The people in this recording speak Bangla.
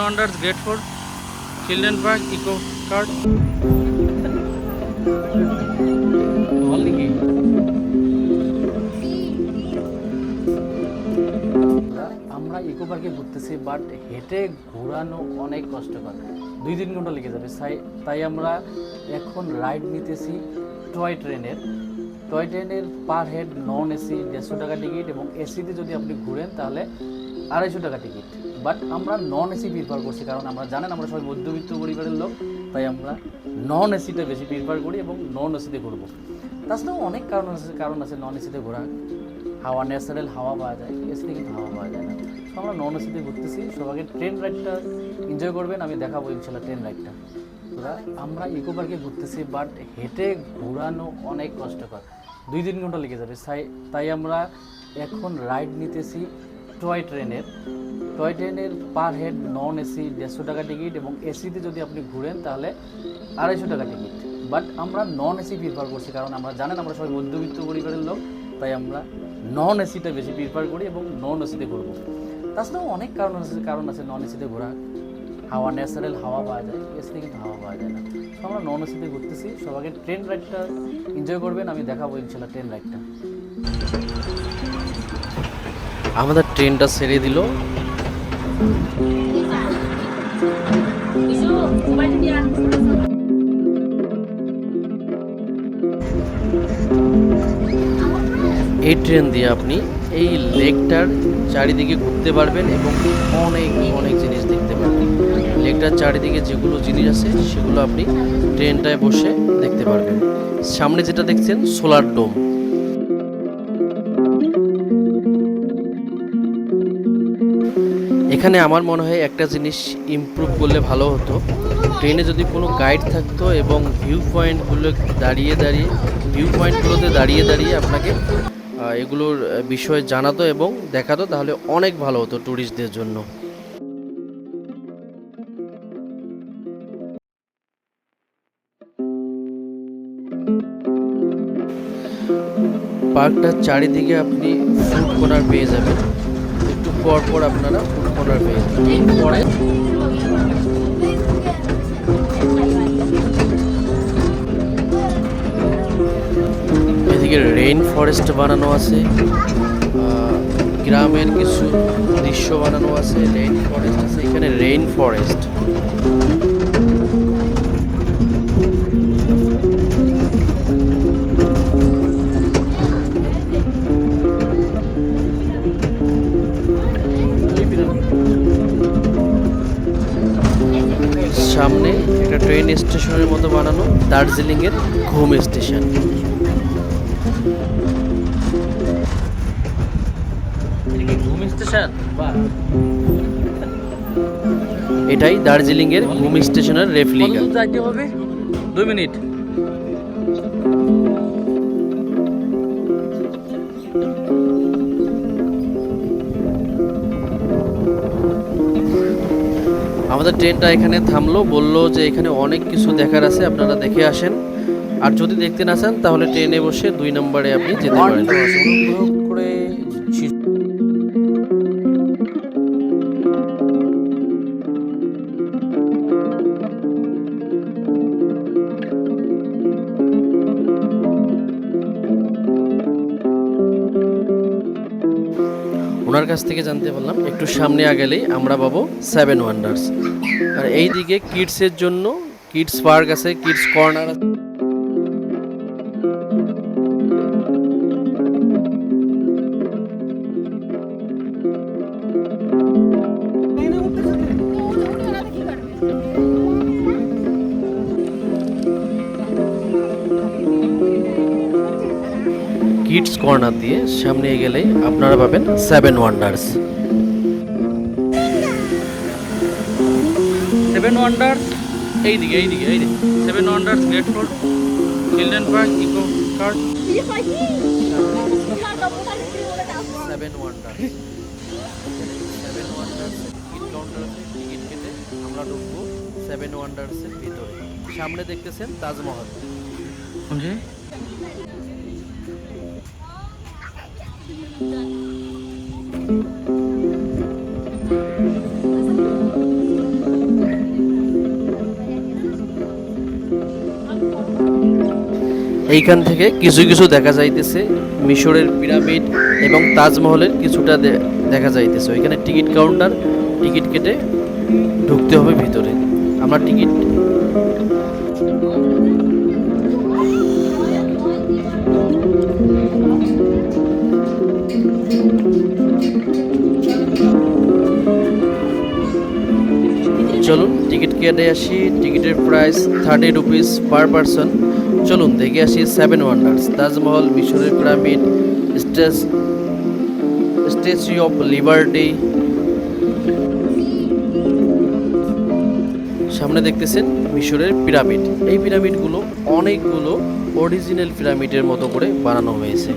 Wonders Gate 4 Children Park Eco Card আমরা ইকো পার্কে ঘুরতেছি বাট হেঁটে ঘোরানো অনেক কষ্টকর 2-3 ঘন্টা লেগে যাবে তাই আমরা এখন রাইড নিতেছি টয় ট্রেনের পার হেড নন এসি 150 টাকা টিকিট এবং এসিতে যদি আপনি ঘুরেন তাহলে 250 টাকা টিকিট। বাট আমরা নন এসি প্রিফার করছি কারণ আমরা জানেন আমরা সবাই মধ্যবিত্ত পরিবারের লোক, তাই আমরা নন এসিটা বেশি প্রিফার করি এবং নন এসিতে ঘুরবো। তাছাড়াও অনেক কারণ আছে নন এসিতে ঘোরার। হাওয়া, ন্যাচারাল হাওয়া পাওয়া যায়, এসিতে কিন্তু হাওয়া পাওয়া যায় না। তো আমরা নন এসিতে ঘুরতেছি, সবাইকে ট্রেন রাইডটা এনজয় করবেন, আমি দেখাবো ইনশাল্লাহ ট্রেন রাইডটা। আমরা ইকো পার্কে ঘুরতেছি বাট হেঁটে ঘোরানো অনেক কষ্টকর, 2-3 ঘন্টা লেগে যাবে তাই আমরা এখন রাইড নিতেছি টয় ট্রেনের পার হেড নন এসি 150 টাকা টিকিট এবং এসিতে যদি আপনি ঘুরেন তাহলে 250 টাকা টিকিট। বাট আমরা নন এসি প্রিফার করছি কারণ আমরা জানেন আমরা সবাই মধ্যবিত্ত পরিবারের লোক, তাই আমরা নন এসিটা বেশি প্রিফার করি এবং নন এসিতে ঘুরবো। তাছাড়াও অনেক কারণ আছে নন এসিতে ঘোরার। হাওয়া, ন্যাচারাল হাওয়া পাওয়া যায়, এসিতে কিন্তু হাওয়া পাওয়া যায় না। তো আমরা নন এসিতে ঘুরতেছি, সবাইকে ট্রেন রাইডটা এনজয় করবেন, আমি দেখাবো ইনশাল্লাহ ট্রেন রাইডটা। আমাদের ট্রেনটা ছেড়ে দিল। এই ট্রেন দিয়ে আপনি এই লেকটার চারিদিকে ঘুরতে পারবেন এবং অনেক জিনিস দেখতে পারবেন। লেকটার চারিদিকে যেগুলো জিনিস আছে সেগুলো আপনি ট্রেনটায় বসে দেখতে পারবেন। সামনে যেটা দেখছেন সোলার ডোম। এখানে আমার মনে হয় একটা জিনিস ইমপ্রুভ করলে ভালো হতো, ট্রেনে যদি কোনো গাইড থাকতো এবং ভিউ পয়েন্টগুলোতে দাঁড়িয়ে দাঁড়িয়ে আপনাকে এগুলোর বিষয়ে জানাতো এবং দেখাতো, তাহলে অনেক ভালো হতো ট্যুরিস্টদের জন্য। পার্কটার চারিদিকে আপনি ফুড কর্নার পেয়ে যাবেন, একটু পর আপনারা ফুড কর্নার পেয়ে যাবেন। পরে এদিকে রেইন ফরেস্ট বানানো আছে, গ্রামের কিছু দৃশ্য বানানো আছে, রেইন ফরেস্ট আছে এখানে, রেইন ফরেস্ট। সামনে একটা ট্রেন স্টেশনের মতো বানানো, দার্জিলিংয়ের ঘুম স্টেশন। এটাই দার্জিলিংয়ের ঘুম স্টেশনের রেপ্লিকা। 2 মিনিট। আমাদের ট্রেনটা এখানে থামলো, বললো যে এখানে অনেক কিছু দেখার আছে, আপনারা দেখে আসেন। আর যদি দেখতে না চান তাহলে ট্রেনে বসে 2 নম্বরে আপনি যেতে পারেন। ওনার কাছ থেকে জানতে পারলাম একটু সামনে আগেলেই আমরা পাবো 7 ওয়ান্ডার্স। আর এই দিকে কিডসের জন্য কিডস পার্ক আছে, কিডস কর্নার আছে। কিডস কর্নার দিয়ে সামনে গেলেই আপনারা পাবেন 7 ওয়ান্ডার্স। 7 ওয়ান্ডার্স এইদিকে 7 wonders gate 4 children park eco card. 7 wonders ticket কেটে আমরা ঢুকবো 7 ওয়ান্ডার্সের ভিতরে। সামনে দেখতেছেন তাজমহল। এইখান থেকে কিছু কিছু দেখা যাইতেছে মিশরের পিরামিড এবং তাজমহলের কিছুটা দেখা যাইতেছে। ওইখানে টিকিট কাউন্টার, টিকিট কেটে ঢুকতে হবে ভিতরে। আমরা টিকিট চলুন টিকিট কেটে আসি। টিকিটের প্রাইস 30 রুপিস পার পারসন। চলুন দেখে আসি 7 ওয়ান্ডার্স, তাজমহল, মিশরের পিরামিড, স্ট্যাচু অফ লিবার্টি। সামনে দেখতেছেন মিশরের পিরামিড। এই পিরামিডগুলো অনেকগুলো অরিজিনাল পিরামিডের মতো করে বানানো হয়েছে।